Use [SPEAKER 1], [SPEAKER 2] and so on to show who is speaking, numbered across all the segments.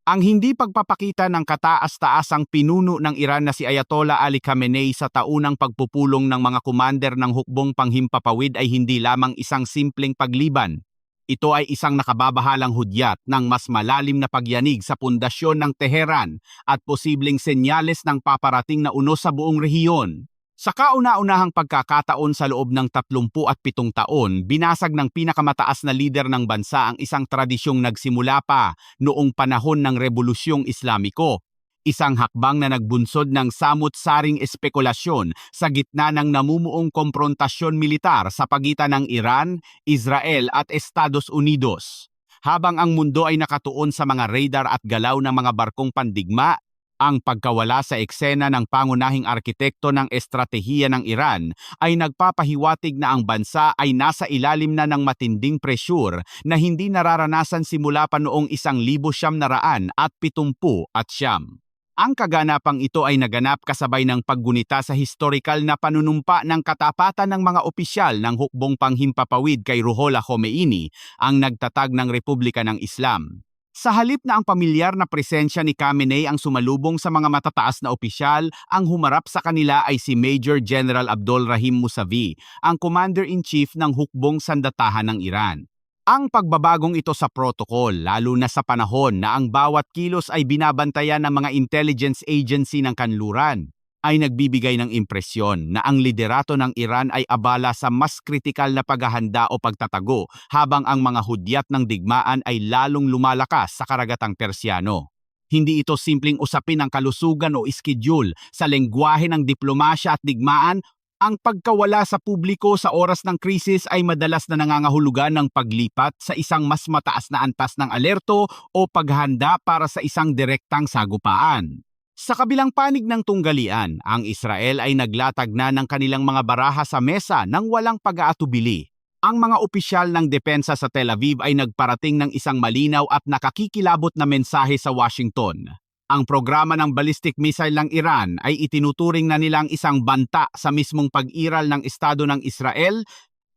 [SPEAKER 1] Ang hindi pagpapakita ng kataas-taasang pinuno ng Iran na si Ayatollah Ali Khamenei sa taunang pagpupulong ng mga commander ng hukbong panghimpapawid ay hindi lamang isang simpleng pagliban. Ito ay isang nakababahalang hudyat ng mas malalim na pagyanig sa pundasyon ng Teheran at posibleng senyales ng paparating na unos sa buong rehiyon. Sa kauna-unahang pagkakataon sa loob ng 37 taon, binasag ng pinakamataas na lider ng bansa ang isang tradisyong nagsimula pa noong panahon ng Rebolusyong Islamiko. Isang hakbang na nagbunsod ng samut-saring espekulasyon sa gitna ng namumuong komprontasyon militar sa pagitan ng Iran, Israel at Estados Unidos. Habang ang mundo ay nakatuon sa mga radar at galaw ng mga barkong pandigma, ang pagkawala sa eksena ng pangunahing arkitekto ng estratehiya ng Iran ay nagpapahiwatig na ang bansa ay nasa ilalim na ng matinding presyur na hindi nararanasan simula pa noong 1970 at 70 at siyam. Ang kaganapang ito ay naganap kasabay ng paggunita sa historikal na panunumpa ng katapatan ng mga opisyal ng hukbong panghimpapawid kay Ruhollah Khomeini, ang nagtatag ng Republika ng Islam. Sa halip na ang pamilyar na presensya ni Khamenei ang sumalubong sa mga matataas na opisyal, ang humarap sa kanila ay si Major General Abdol Rahim Musavi, ang Commander-in-Chief ng hukbong sandatahan ng Iran. Ang pagbabagong ito sa protocol, lalo na sa panahon na ang bawat kilos ay binabantayan ng mga intelligence agency ng kanluran, ay nagbibigay ng impresyon na ang liderato ng Iran ay abala sa mas kritikal na paghahanda o pagtatago habang ang mga hudyat ng digmaan ay lalong lumalakas sa karagatang Persiano. Hindi ito simpleng usapin ng kalusugan o iskidul sa lengguwahe ng diplomasya at digmaan. Ang pagkawala sa publiko sa oras ng krisis ay madalas na nangangahulugan ng paglipat sa isang mas mataas na antas ng alerto o paghanda para sa isang direktang sagupaan. Sa kabilang panig ng tunggalian, ang Israel ay naglatag na ng kanilang mga baraha sa mesa nang walang pag-aatubili. Ang mga opisyal ng depensa sa Tel Aviv ay nagparating ng isang malinaw at nakakikilabot na mensahe sa Washington. Ang programa ng ballistic missile ng Iran ay itinuturing na nilang isang banta sa mismong pag-iral ng Estado ng Israel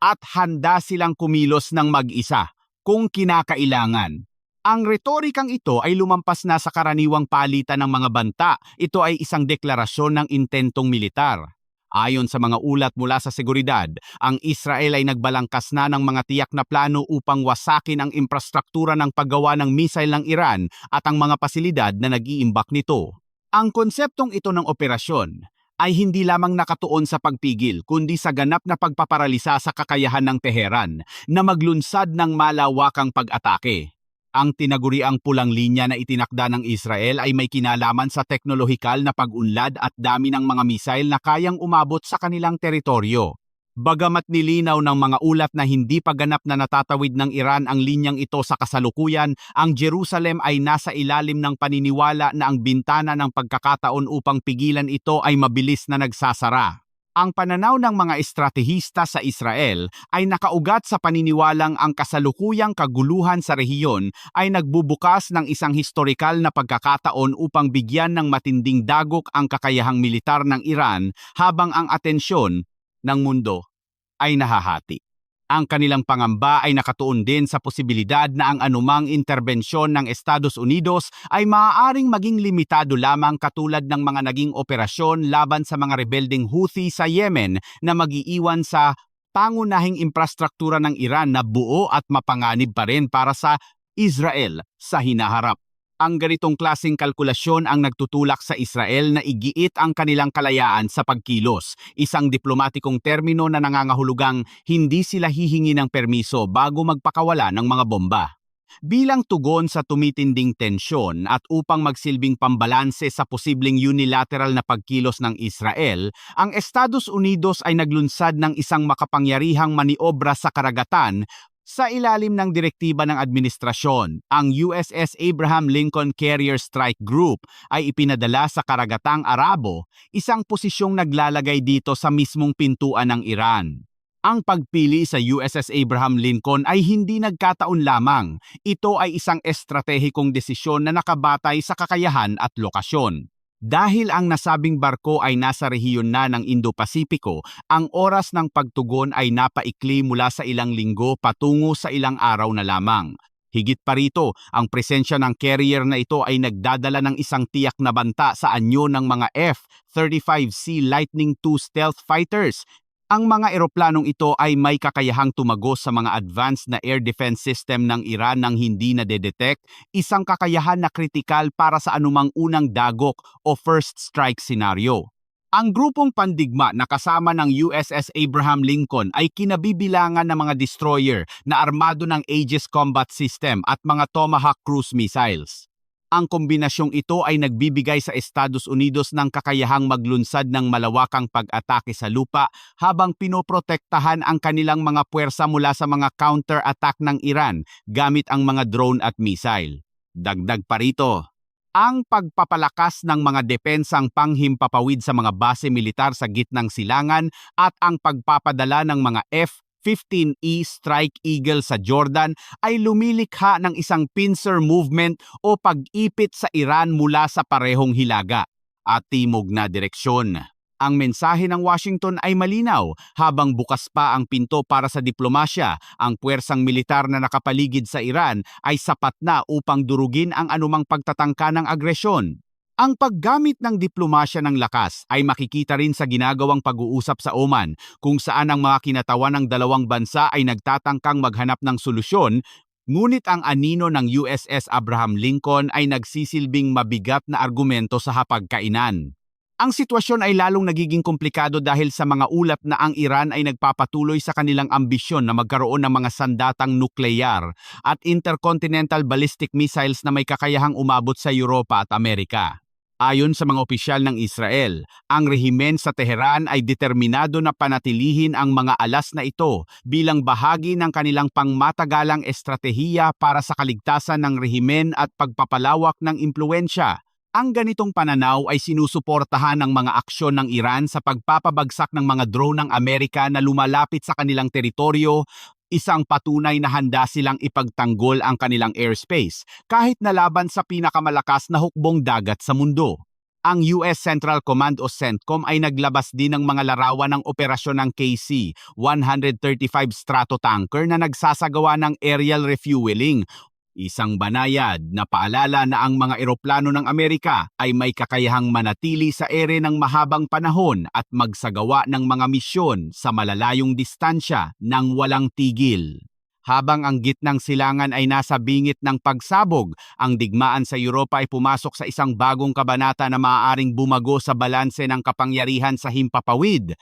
[SPEAKER 1] at handa silang kumilos ng mag-isa kung kinakailangan. Ang retorikang ito ay lumampas na sa karaniwang palitan ng mga banta. Ito ay isang deklarasyon ng intentong militar. Ayon sa mga ulat mula sa seguridad, ang Israel ay nagbalangkas na ng mga tiyak na plano upang wasakin ang infrastruktura ng paggawa ng missile ng Iran at ang mga pasilidad na nag-iimbak nito. Ang konseptong ito ng operasyon ay hindi lamang nakatuon sa pagpigil kundi sa ganap na pagpaparalisa sa kakayahan ng Teheran na maglunsad ng malawakang pag-atake. Ang tinaguriang pulang linya na itinakda ng Israel ay may kinalaman sa teknolohikal na pag-unlad at dami ng mga misail na kayang umabot sa kanilang teritoryo. Bagamat nilinaw ng mga ulat na hindi pa ganap na natatawid ng Iran ang linyang ito sa kasalukuyan, ang Jerusalem ay nasa ilalim ng paniniwala na ang bintana ng pagkakataon upang pigilan ito ay mabilis na nagsasara. Ang pananaw ng mga estratehista sa Israel ay nakaugat sa paniniwalang ang kasalukuyang kaguluhan sa rehiyon ay nagbubukas ng isang historikal na pagkakataon upang bigyan ng matinding dagok ang kakayahang militar ng Iran habang ang atensyon ng mundo ay nahahati. Ang kanilang pangamba ay nakatuon din sa posibilidad na ang anumang interbensyon ng Estados Unidos ay maaaring maging limitado lamang katulad ng mga naging operasyon laban sa mga rebeldeng Houthi sa Yemen na mag-iiwan sa pangunahing infrastruktura ng Iran na buo at mapanganib pa rin para sa Israel sa hinaharap. Ang ganitong klaseng kalkulasyon ang nagtutulak sa Israel na igiit ang kanilang kalayaan sa pagkilos, isang diplomatikong termino na nangangahulugang hindi sila hihingi ng permiso bago magpakawala ng mga bomba. Bilang tugon sa tumitinding tensyon at upang magsilbing pambalanse sa posibleng unilateral na pagkilos ng Israel, ang Estados Unidos ay naglunsad ng isang makapangyarihang maniobra sa karagatan. Sa ilalim ng direktiba ng administrasyon, ang USS Abraham Lincoln Carrier Strike Group ay ipinadala sa Karagatang Arabo, isang posisyong naglalagay dito sa mismong pintuan ng Iran. Ang pagpili sa USS Abraham Lincoln ay hindi nagkataon lamang. Ito ay isang estratehikong desisyon na nakabatay sa kakayahan at lokasyon. Dahil ang nasabing barko ay nasa rehiyon na ng Indo-Pasipiko, ang oras ng pagtugon ay napaikli mula sa ilang linggo patungo sa ilang araw na lamang. Higit pa rito, ang presensya ng carrier na ito ay nagdadala ng isang tiyak na banta sa anyo ng mga F-35C Lightning II stealth fighters. Ang mga eroplanong ito ay may kakayahang tumagos sa mga advanced na air defense system ng Iran nang hindi nadedetect, isang kakayahan na kritikal para sa anumang unang dagok o first strike scenario. Ang grupong pandigma na kasama ng USS Abraham Lincoln ay kinabibilangan ng mga destroyer na armado ng Aegis Combat System at mga Tomahawk cruise missiles. Ang kombinasyong ito ay nagbibigay sa Estados Unidos ng kakayahang maglunsad ng malawakang pag-atake sa lupa habang pinoprotektahan ang kanilang mga puwersa mula sa mga counter-attack ng Iran gamit ang mga drone at missile. Dagdag pa rito, ang pagpapalakas ng mga depensang panghimpapawid sa mga base militar sa gitnang silangan at ang pagpapadala ng mga F-15E Strike Eagle sa Jordan ay lumilikha ng isang pincer movement o pag-ipit sa Iran mula sa parehong hilaga at timog na direksyon. Ang mensahe ng Washington ay malinaw, habang bukas pa ang pinto para sa diplomasya, ang puwersang militar na nakapaligid sa Iran ay sapat na upang durugin ang anumang pagtatangka ng agresyon. Ang paggamit ng diplomasya ng lakas ay makikita rin sa ginagawang pag-uusap sa Oman, kung saan ang mga kinatawan ng dalawang bansa ay nagtatangkang maghanap ng solusyon, ngunit ang anino ng USS Abraham Lincoln ay nagsisilbing mabigat na argumento sa hapagkainan. Ang sitwasyon ay lalong nagiging komplikado dahil sa mga ulat na ang Iran ay nagpapatuloy sa kanilang ambisyon na magkaroon ng mga sandatang nukleyar at intercontinental ballistic missiles na may kakayahang umabot sa Europa at Amerika. Ayon sa mga opisyal ng Israel, ang rehimen sa Tehran ay determinado na panatilihin ang mga alas na ito bilang bahagi ng kanilang pangmatagalang estratehiya para sa kaligtasan ng rehimen at pagpapalawak ng impluwensya. Ang ganitong pananaw ay sinusuportahan ng mga aksyon ng Iran sa pagpapabagsak ng mga drone ng Amerika na lumalapit sa kanilang teritoryo, isang patunay na handa silang ipagtanggol ang kanilang airspace kahit na laban sa pinakamalakas na hukbong dagat sa mundo. Ang US Central Command o CENTCOM ay naglabas din ng mga larawan ng operasyon ng KC-135 Stratotanker na nagsasagawa ng aerial refueling. Isang banayad na paalala na ang mga eroplano ng Amerika ay may kakayahang manatili sa ere ng mahabang panahon at magsagawa ng mga misyon sa malalayong distansya ng walang tigil. Habang ang gitnang silangan ay nasa bingit ng pagsabog, ang digmaan sa Europa ay pumasok sa isang bagong kabanata na maaaring bumago sa balanse ng kapangyarihan sa himpapawid.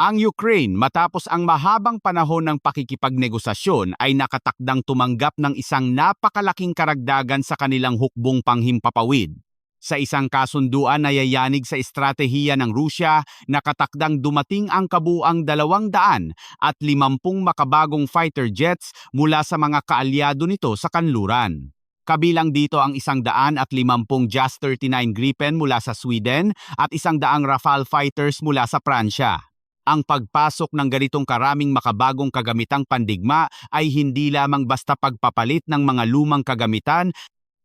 [SPEAKER 1] Ang Ukraine, matapos ang mahabang panahon ng pakikipagnegosasyon, ay nakatakdang tumanggap ng isang napakalaking karagdagan sa kanilang hukbong panghimpapawid. Sa isang kasunduan na yayanig sa estratehiya ng Rusya, nakatakdang dumating ang kabuuang 250 makabagong fighter jets mula sa mga kaalyado nito sa kanluran. Kabilang dito ang 150 Jas 39 Gripen mula sa Sweden at 100 Rafale fighters mula sa Pransya. Ang pagpasok ng ganitong karaming makabagong kagamitang pandigma ay hindi lamang basta pagpapalit ng mga lumang kagamitan.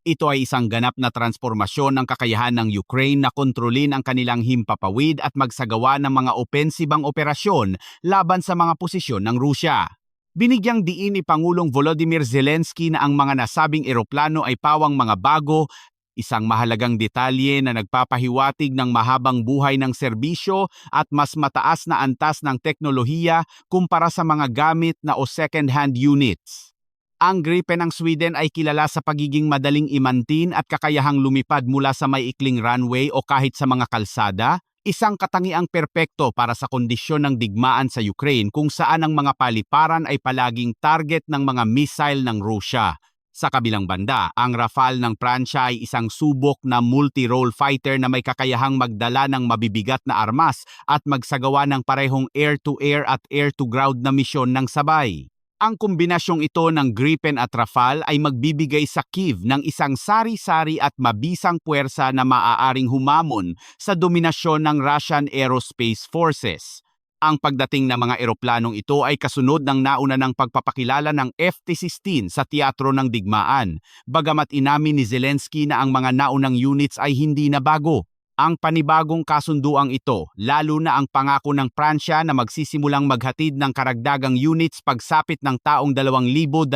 [SPEAKER 1] Ito ay isang ganap na transformasyon ng kakayahan ng Ukraine na kontrolin ang kanilang himpapawid at magsagawa ng mga opensibang operasyon laban sa mga posisyon ng Rusya. Binigyang diin ni Pangulong Volodymyr Zelensky na ang mga nasabing eroplano ay pawang mga bago, isang mahalagang detalye na nagpapahiwatig ng mahabang buhay ng serbisyo at mas mataas na antas ng teknolohiya kumpara sa mga gamit na o second-hand units. Ang Gripen ng Sweden ay kilala sa pagiging madaling imantin at kakayahang lumipad mula sa may ikling runway o kahit sa mga kalsada, isang katangiang perpekto para sa kondisyon ng digmaan sa Ukraine kung saan ang mga paliparan ay palaging target ng mga missile ng Rusya. Sa kabilang banda, ang Rafale ng Pransya ay isang subok na multi-role fighter na may kakayahang magdala ng mabibigat na armas at magsagawa ng parehong air-to-air at air-to-ground na misyon ng sabay. Ang kombinasyong ito ng Gripen at Rafale ay magbibigay sa Kyiv ng isang sari-sari at mabisang puwersa na maaaring humamon sa dominasyon ng Russian Aerospace Forces. Ang pagdating ng mga eroplanong ito ay kasunod ng nauna ng pagpapakilala ng F-16 sa teatro ng digmaan, bagamat inamin ni Zelensky na ang mga naunang units ay hindi na bago. Ang panibagong kasunduang ito, lalo na ang pangako ng Pransya na magsisimulang maghatid ng karagdagang units pagsapit ng taong 2026,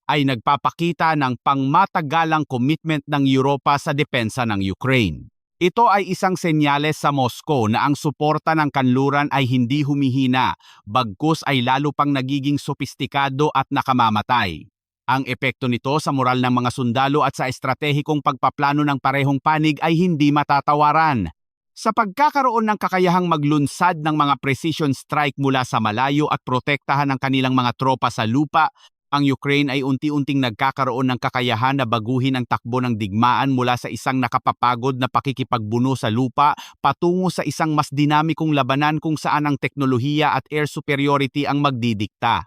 [SPEAKER 1] ay nagpapakita ng pangmatagalang commitment ng Europa sa depensa ng Ukraine. Ito ay isang senyales sa Moscow na ang suporta ng kanluran ay hindi humihina, bagkus ay lalo pang nagiging sopistikado at nakamamatay. Ang epekto nito sa moral ng mga sundalo at sa estratehikong pagpaplano ng parehong panig ay hindi matatawaran. Sa pagkakaroon ng kakayahang maglunsad ng mga precision strike mula sa malayo at protektahan ang kanilang mga tropa sa lupa, ang Ukraine ay unti-unting nagkakaroon ng kakayahan na baguhin ang takbo ng digmaan mula sa isang nakapapagod na pakikipagbuno sa lupa patungo sa isang mas dinamikong labanan kung saan ang teknolohiya at air superiority ang magdidikta.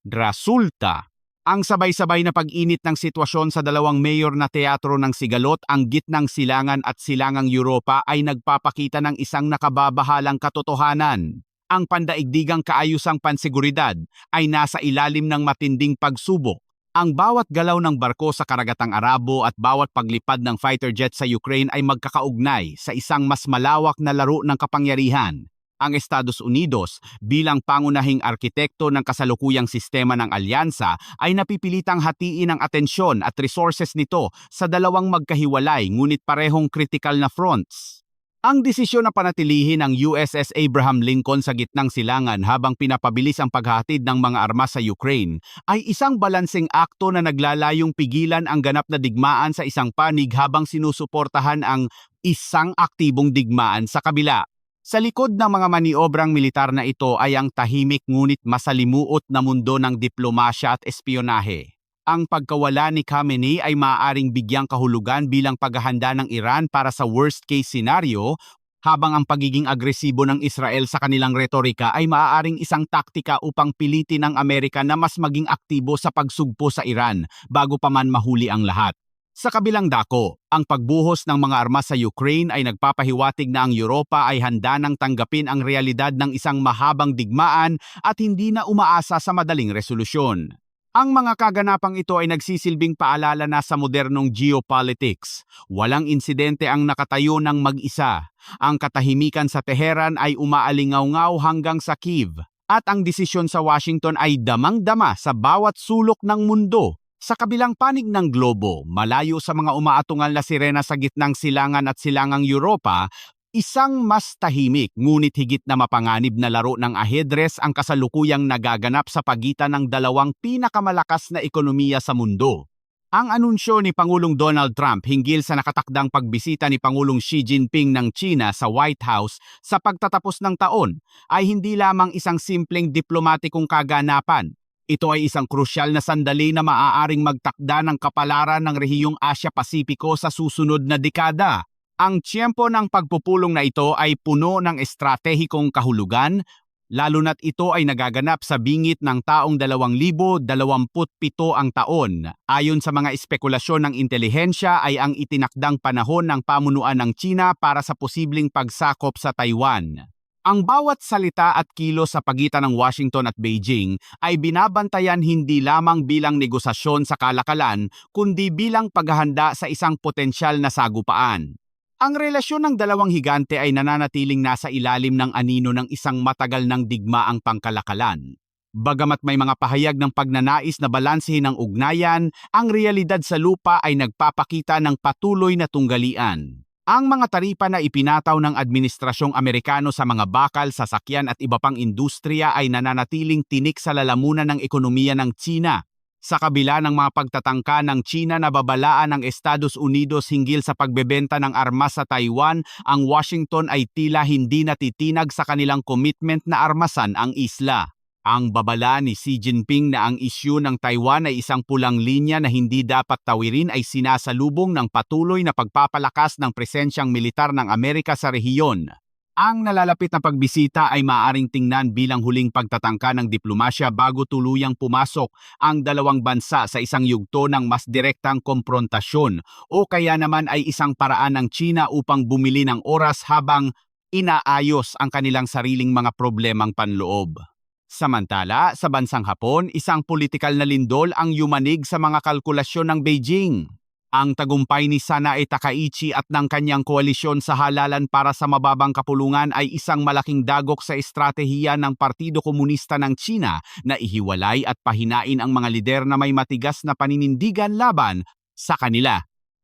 [SPEAKER 1] Resulta, ang sabay-sabay na pag-init ng sitwasyon sa dalawang mayor na teatro ng Sigalot, ang Gitnang Silangan at Silangang Europa ay nagpapakita ng isang nakababahalang katotohanan. Ang pandaigdigang kaayusang pansiguridad ay nasa ilalim ng matinding pagsubok. Ang bawat galaw ng barko sa Karagatang Arabo at bawat paglipad ng fighter jet sa Ukraine ay magkakaugnay sa isang mas malawak na laro ng kapangyarihan. Ang Estados Unidos bilang pangunahing arkitekto ng kasalukuyang sistema ng alyansa ay napipilitang hatiin ang atensyon at resources nito sa dalawang magkahiwalay ngunit parehong kritikal na fronts. Ang desisyon na panatilihin ang USS Abraham Lincoln sa Gitnang Silangan habang pinapabilis ang paghahatid ng mga armas sa Ukraine ay isang balanseng akto na naglalayong pigilan ang ganap na digmaan sa isang panig habang sinusuportahan ang isang aktibong digmaan sa kabila. Sa likod ng mga maniobrang militar na ito ay ang tahimik ngunit masalimuot na mundo ng diplomasya at espionahe. Ang pagkawala ni Khamenei ay maaaring bigyang kahulugan bilang paghahanda ng Iran para sa worst-case scenario, habang ang pagiging agresibo ng Israel sa kanilang retorika ay maaaring isang taktika upang pilitin ng Amerika na mas maging aktibo sa pagsugpo sa Iran bago pa man mahuli ang lahat. Sa kabilang dako, ang pagbuhos ng mga armas sa Ukraine ay nagpapahiwatig na ang Europa ay handa nang tanggapin ang realidad ng isang mahabang digmaan at hindi na umaasa sa madaling resolusyon. Ang mga kaganapang ito ay nagsisilbing paalala na sa modernong geopolitics. Walang insidente ang nakatayo ng mag-isa. Ang katahimikan sa Teheran ay umaalingaw-ngaw hanggang sa Kyiv. At ang desisyon sa Washington ay damang-dama sa bawat sulok ng mundo. Sa kabilang panig ng globo, malayo sa mga umaatungal na sirena sa Gitnang Silangan at Silangang Europa, isang mas tahimik ngunit higit na mapanganib na laro ng ahedres ang kasalukuyang nagaganap sa pagitan ng dalawang pinakamalakas na ekonomiya sa mundo. Ang anunsyo ni Pangulong Donald Trump hinggil sa nakatakdang pagbisita ni Pangulong Xi Jinping ng China sa White House sa pagtatapos ng taon ay hindi lamang isang simpleng diplomatikong kaganapan. Ito ay isang krusyal na sandali na maaaring magtakda ng kapalaran ng rehiyong Asya-Pasipiko sa susunod na dekada. Ang tiyempo ng pagpupulong na ito ay puno ng estratehikong kahulugan, lalo na't ito ay nagaganap sa bingit ng taong 2027 ang taon. Ayon sa mga espekulasyon ng intelihensya ay ang itinakdang panahon ng pamunuan ng China para sa posibleng pagsakop sa Taiwan. Ang bawat salita at kilos sa pagitan ng Washington at Beijing ay binabantayan hindi lamang bilang negosasyon sa kalakalan, kundi bilang paghahanda sa isang potensyal na sagupaan. Ang relasyon ng dalawang higante ay nananatiling nasa ilalim ng anino ng isang matagal ng digmaang pangkalakalan. Bagamat may mga pahayag ng pagnanais na balansehin ang ugnayan, ang realidad sa lupa ay nagpapakita ng patuloy na tunggalian. Ang mga taripa na ipinataw ng Administrasyong Amerikano sa mga bakal, sasakyan at iba pang industriya ay nananatiling tinik sa lalamunan ng ekonomiya ng China. Sa kabila ng mga pagtatangka ng China na babalaan ng Estados Unidos hinggil sa pagbebenta ng armas sa Taiwan, ang Washington ay tila hindi natitinag sa kanilang commitment na armasan ang isla. Ang babala ni Xi Jinping na ang isyu ng Taiwan ay isang pulang linya na hindi dapat tawirin ay sinasalubong ng patuloy na pagpapalakas ng presensyang militar ng Amerika sa rehiyon. Ang nalalapit na pagbisita ay maaaring tingnan bilang huling pagtatangka ng diplomasya bago tuluyang pumasok ang dalawang bansa sa isang yugto ng mas direktang komprontasyon o kaya naman ay isang paraan ng China upang bumili ng oras habang inaayos ang kanilang sariling mga problemang panloob. Samantala, sa bansang Hapon, isang politikal na lindol ang yumanig sa mga kalkulasyon ng Beijing. Ang tagumpay ni Sanae Takaichi at ng kanyang koalisyon sa halalan para sa mababang kapulungan ay isang malaking dagok sa estratehiya ng Partido Komunista ng China na ihiwalay at pahinain ang mga lider na may matigas na paninindigan laban sa kanila.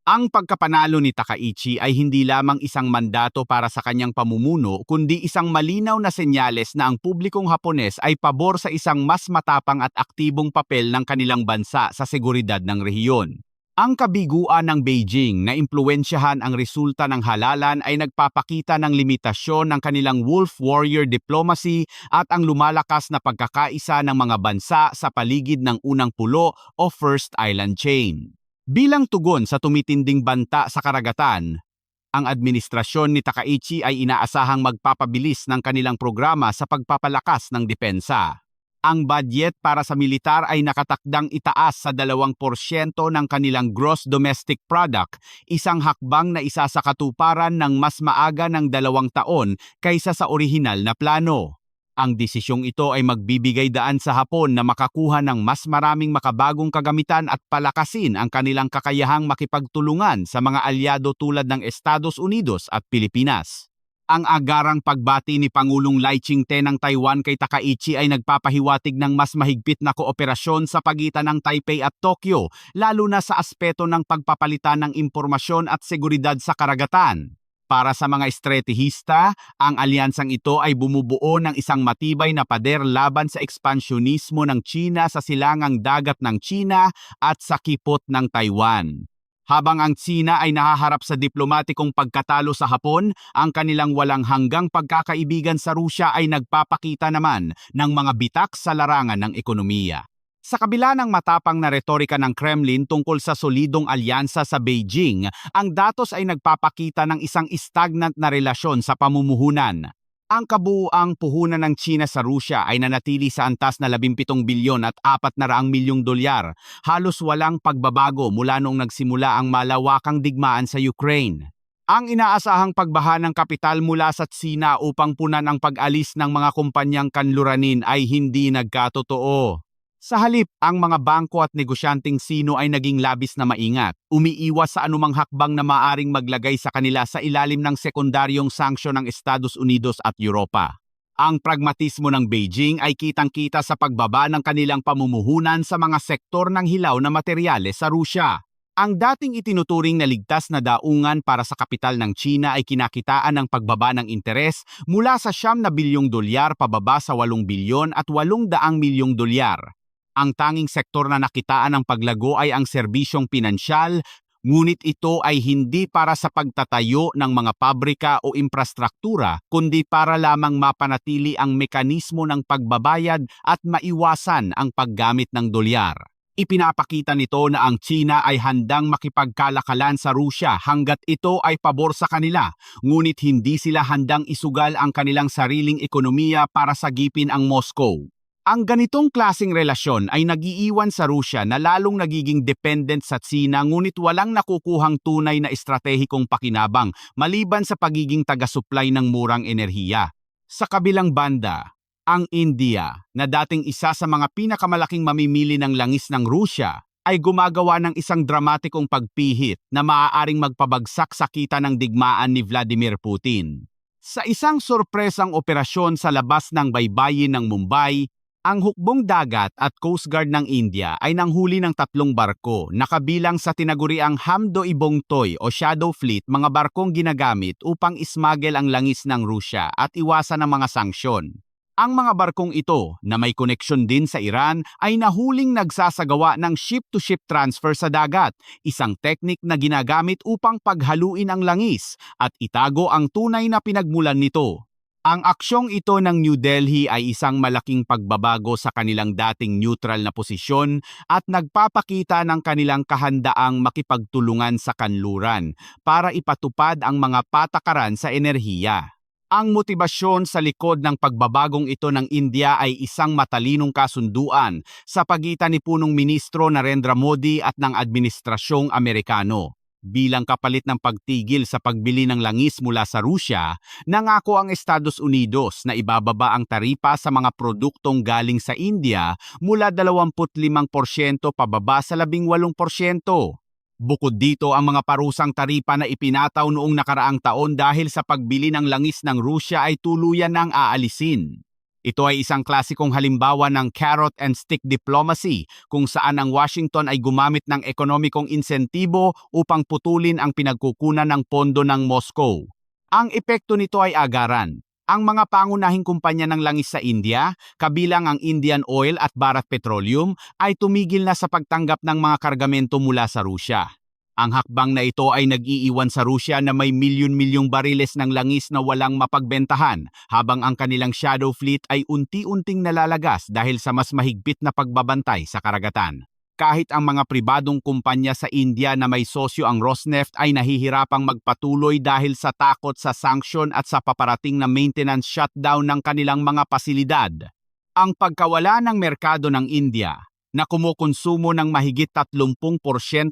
[SPEAKER 1] Ang pagkapanalo ni Takaichi ay hindi lamang isang mandato para sa kanyang pamumuno kundi isang malinaw na senyales na ang publikong Hapones ay pabor sa isang mas matapang at aktibong papel ng kanilang bansa sa seguridad ng rehiyon. Ang kabiguan ng Beijing na impluwensyahan ang resulta ng halalan ay nagpapakita ng limitasyon ng kanilang wolf warrior diplomacy at ang lumalakas na pagkakaisa ng mga bansa sa paligid ng unang pulo o First Island Chain. Bilang tugon sa tumitinding banta sa karagatan, ang administrasyon ni Takaichi ay inaasahang magpapabilis ng kanilang programa sa pagpapalakas ng depensa. Ang budget para sa militar ay nakatakdang itaas sa 2% ng kanilang gross domestic product, isang hakbang na isa sa katuparan ng mas maaga ng 2 taon kaysa sa orihinal na plano. Ang desisyong ito ay magbibigay daan sa Hapon na makakuha ng mas maraming makabagong kagamitan at palakasin ang kanilang kakayahang makipagtulungan sa mga alyado tulad ng Estados Unidos at Pilipinas. Ang agarang pagbati ni Pangulong Lai Ching-te ng Taiwan kay Takaichi ay nagpapahiwatig ng mas mahigpit na kooperasyon sa pagitan ng Taipei at Tokyo, lalo na sa aspeto ng pagpapalitan ng impormasyon at seguridad sa karagatan. Para sa mga estratehista, ang alyansang ito ay bumubuo ng isang matibay na pader laban sa ekspansyonismo ng China sa silangang dagat ng China at sa kipot ng Taiwan. Habang ang China ay nahaharap sa diplomatikong pagkatalo sa Hapon, ang kanilang walang hanggang pagkakaibigan sa Rusya ay nagpapakita naman ng mga bitak sa larangan ng ekonomiya. Sa kabila ng matapang na retorika ng Kremlin tungkol sa solidong alyansa sa Beijing, ang datos ay nagpapakita ng isang stagnant na relasyon sa pamumuhunan. Ang kabuuang puhunan ng China sa Rusya ay nanatili sa antas na 17 bilyon at 400 milyong dolyar, halos walang pagbabago mula noong nagsimula ang malawakang digmaan sa Ukraine. Ang inaasahang pagbaha ng kapital mula sa China upang punan ang pag-alis ng mga kumpanyang kanluranin ay hindi nagkatotoo. Sa halip, ang mga bangko at negosyanteng Sino ay naging labis na maingat, umiiwas sa anumang hakbang na maaring maglagay sa kanila sa ilalim ng sekundaryong sanksyon ng Estados Unidos at Europa. Ang pragmatismo ng Beijing ay kitang-kita sa pagbaba ng kanilang pamumuhunan sa mga sektor ng hilaw na materyales sa Rusya. Ang dating itinuturing na ligtas na daungan para sa kapital ng China ay kinakitaan ng pagbaba ng interes mula sa 9 na bilyong dolyar pababa sa 8 bilyon at 800 milyong dolyar. Ang tanging sektor na nakitaan ng paglago ay ang serbisyong pinansyal, ngunit ito ay hindi para sa pagtatayo ng mga pabrika o infrastruktura, kundi para lamang mapanatili ang mekanismo ng pagbabayad at maiwasan ang paggamit ng dolyar. Ipinapakita nito na ang China ay handang makipagkalakalan sa Rusya hanggat ito ay pabor sa kanila, ngunit hindi sila handang isugal ang kanilang sariling ekonomiya para sagipin ang Moscow. Ang ganitong klaseng relasyon ay nagiiwan sa Rusya na lalong nagiging dependent sa China ngunit walang nakukuhang tunay na estratehikong pakinabang maliban sa pagiging taga-supply ng murang enerhiya. Sa kabilang banda, ang India, na dating isa sa mga pinakamalaking mamimili ng langis ng Rusya, ay gumagawa ng isang dramatikong pagpihit na maaaring magpabagsak sa kita ng digmaan ni Vladimir Putin. Sa isang sorpresang operasyon sa labas ng baybayin ng Mumbai, ang hukbong dagat at Coast Guard ng India ay nanghuli ng 3 barko na kabilang sa tinaguriang Hamdo Ibongtoy o Shadow Fleet, mga barkong ginagamit upang ismagel ang langis ng Rusya at iwasan ang mga sanksyon. Ang mga barkong ito, na may koneksyon din sa Iran, ay nahuling nagsasagawa ng ship-to-ship transfer sa dagat, isang teknik na ginagamit upang paghaluin ang langis at itago ang tunay na pinagmulan nito. Ang aksyong ito ng New Delhi ay isang malaking pagbabago sa kanilang dating neutral na posisyon at nagpapakita ng kanilang kahandaang makipagtulungan sa kanluran para ipatupad ang mga patakaran sa enerhiya. Ang motibasyon sa likod ng pagbabagong ito ng India ay isang matalinong kasunduan sa pagitan ni Punong Ministro Narendra Modi at ng Administrasyong Amerikano. Bilang kapalit ng pagtigil sa pagbili ng langis mula sa Rusya, nangako ang Estados Unidos na ibababa ang taripa sa mga produktong galing sa India mula 25% pababa sa 18%. Bukod dito ang mga parusang taripa na ipinataw noong nakaraang taon dahil sa pagbili ng langis ng Rusya ay tuluyan ng aalisin. Ito ay isang klasikong halimbawa ng carrot and stick diplomacy kung saan ang Washington ay gumamit ng ekonomikong insentibo upang putulin ang pinagkukunan ng pondo ng Moscow. Ang epekto nito ay agaran. Ang mga pangunahing kumpanya ng langis sa India, kabilang ang Indian Oil at Bharat Petroleum, ay tumigil na sa pagtanggap ng mga kargamento mula sa Rusya. Ang hakbang na ito ay nag-iiwan sa Rusya na may milyon-milyong bariles ng langis na walang mapagbentahan, habang ang kanilang shadow fleet ay unti-unting nalalagas dahil sa mas mahigpit na pagbabantay sa karagatan. Kahit ang mga pribadong kumpanya sa India na may sosyo ang Rosneft ay nahihirapang magpatuloy dahil sa takot sa sanksyon at sa paparating na maintenance shutdown ng kanilang mga pasilidad. Ang pagkawala ng merkado ng India, na kumukonsumo ng mahigit 30%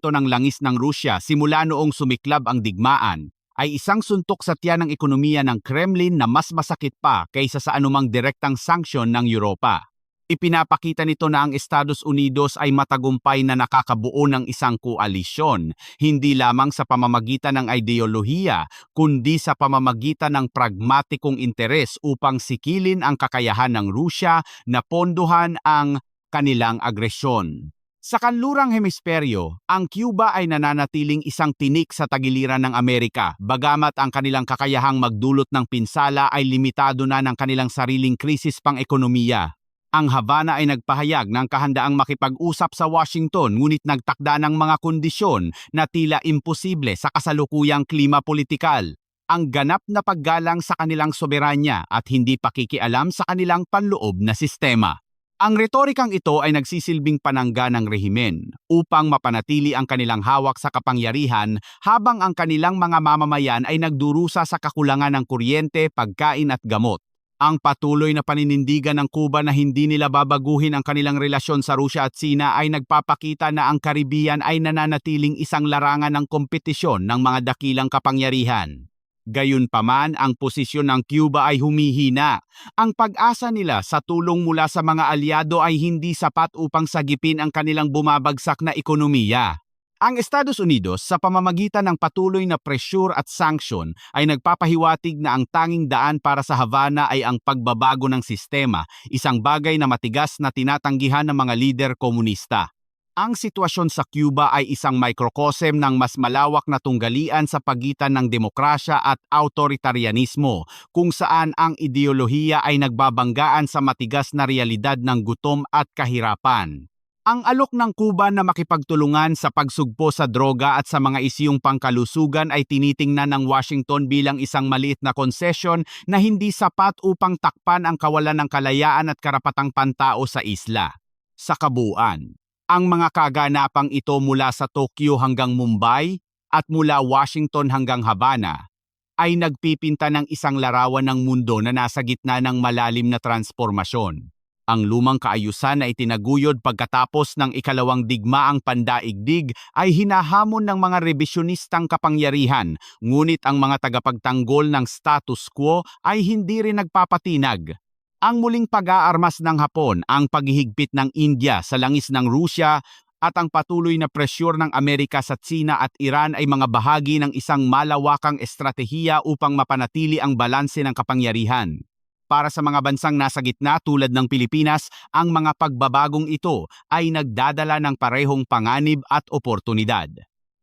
[SPEAKER 1] ng langis ng Rusya simula noong sumiklab ang digmaan, ay isang suntok sa tiyan ng ekonomiya ng Kremlin na mas masakit pa kaysa sa anumang direktang sanksyon ng Europa. Ipinapakita nito na ang Estados Unidos ay matagumpay na nakakabuo ng isang koalisyon, hindi lamang sa pamamagitan ng ideolohiya, kundi sa pamamagitan ng pragmatikong interes upang sikilin ang kakayahan ng Rusya na pondohan ang kanilang agresyon. Sa kanlurang hemisperyo, ang Cuba ay nananatiling isang tinik sa tagiliran ng Amerika, bagamat ang kanilang kakayahang magdulot ng pinsala ay limitado na ng kanilang sariling krisis pang-ekonomiya. Ang Havana ay nagpahayag ng kahandaang makipag-usap sa Washington ngunit nagtakda ng mga kondisyon na tila imposible sa kasalukuyang klima politikal. Ang ganap na paggalang sa kanilang soberanya at hindi pakikialam sa kanilang panloob na sistema. Ang retorikang ito ay nagsisilbing panangga ng rehimen upang mapanatili ang kanilang hawak sa kapangyarihan habang ang kanilang mga mamamayan ay nagdurusa sa kakulangan ng kuryente, pagkain at gamot. Ang patuloy na paninindigan ng Cuba na hindi nila babaguhin ang kanilang relasyon sa Rusya at Sina ay nagpapakita na ang Caribbean ay nananatiling isang larangan ng kompetisyon ng mga dakilang kapangyarihan. Gayunpaman, ang posisyon ng Cuba ay humihina. Ang pag-asa nila sa tulong mula sa mga aliado ay hindi sapat upang sagipin ang kanilang bumabagsak na ekonomiya. Ang Estados Unidos sa pamamagitan ng patuloy na presyur at sanksyon ay nagpapahiwatig na ang tanging daan para sa Havana ay ang pagbabago ng sistema, isang bagay na matigas na tinatanggihan ng mga lider komunista. Ang sitwasyon sa Cuba ay isang microcosm ng mas malawak na tunggalian sa pagitan ng demokrasya at autoritarianismo, kung saan ang ideolohiya ay nagbabanggaan sa matigas na realidad ng gutom at kahirapan. Ang alok ng Cuba na makipagtulungan sa pagsugpo sa droga at sa mga isyung pangkalusugan ay tinitingnan ng Washington bilang isang maliit na konsesyon na hindi sapat upang takpan ang kawalan ng kalayaan at karapatang pantao sa isla. Sa kabuuan, ang mga kaganapang ito mula sa Tokyo hanggang Mumbai at mula Washington hanggang Havana ay nagpipinta ng isang larawan ng mundo na nasa gitna ng malalim na transformasyon. Ang lumang kaayusan na itinaguyod pagkatapos ng ikalawang digmaang pandaigdig ay hinahamon ng mga revisionistang kapangyarihan, ngunit ang mga tagapagtanggol ng status quo ay hindi rin nagpapatinag. Ang muling pag-aarmas ng Hapon, ang paghihigpit ng India sa langis ng Rusya at ang patuloy na presyur ng Amerika sa Tsina at Iran ay mga bahagi ng isang malawakang estratehiya upang mapanatili ang balanse ng kapangyarihan. Para sa mga bansang nasa gitna tulad ng Pilipinas, ang mga pagbabagong ito ay nagdadala ng parehong panganib at oportunidad.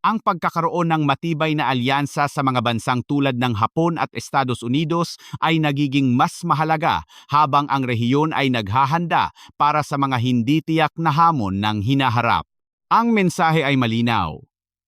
[SPEAKER 1] Ang pagkakaroon ng matibay na alyansa sa mga bansang tulad ng Hapon at Estados Unidos ay nagiging mas mahalaga habang ang rehiyon ay naghahanda para sa mga hindi tiyak na hamon ng hinaharap. Ang mensahe ay malinaw.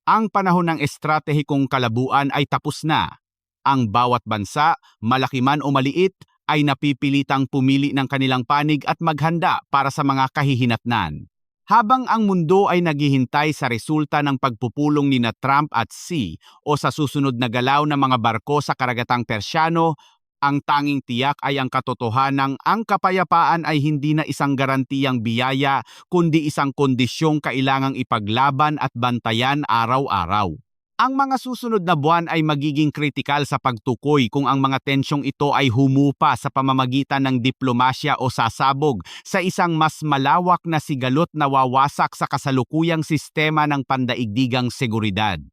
[SPEAKER 1] Ang panahon ng estratehikong kalabuan ay tapos na. Ang bawat bansa, malaki man o maliit, ay napipilitang pumili ng kanilang panig at maghanda para sa mga kahihinatnan. Habang ang mundo ay naghihintay sa resulta ng pagpupulong ni Trump at Xi o sa susunod na galaw ng mga barko sa karagatang Persiano, ang tanging tiyak ay ang katotohanang ang kapayapaan ay hindi na isang garantiyang biyaya kundi isang kondisyong kailangang ipaglaban at bantayan araw-araw. Ang mga susunod na buwan ay magiging kritikal sa pagtukoy kung ang mga tensyong ito ay humupa sa pamamagitan ng diplomasya o sasabog sa isang mas malawak na sigalot na wawasak sa kasalukuyang sistema ng pandaigdigang seguridad.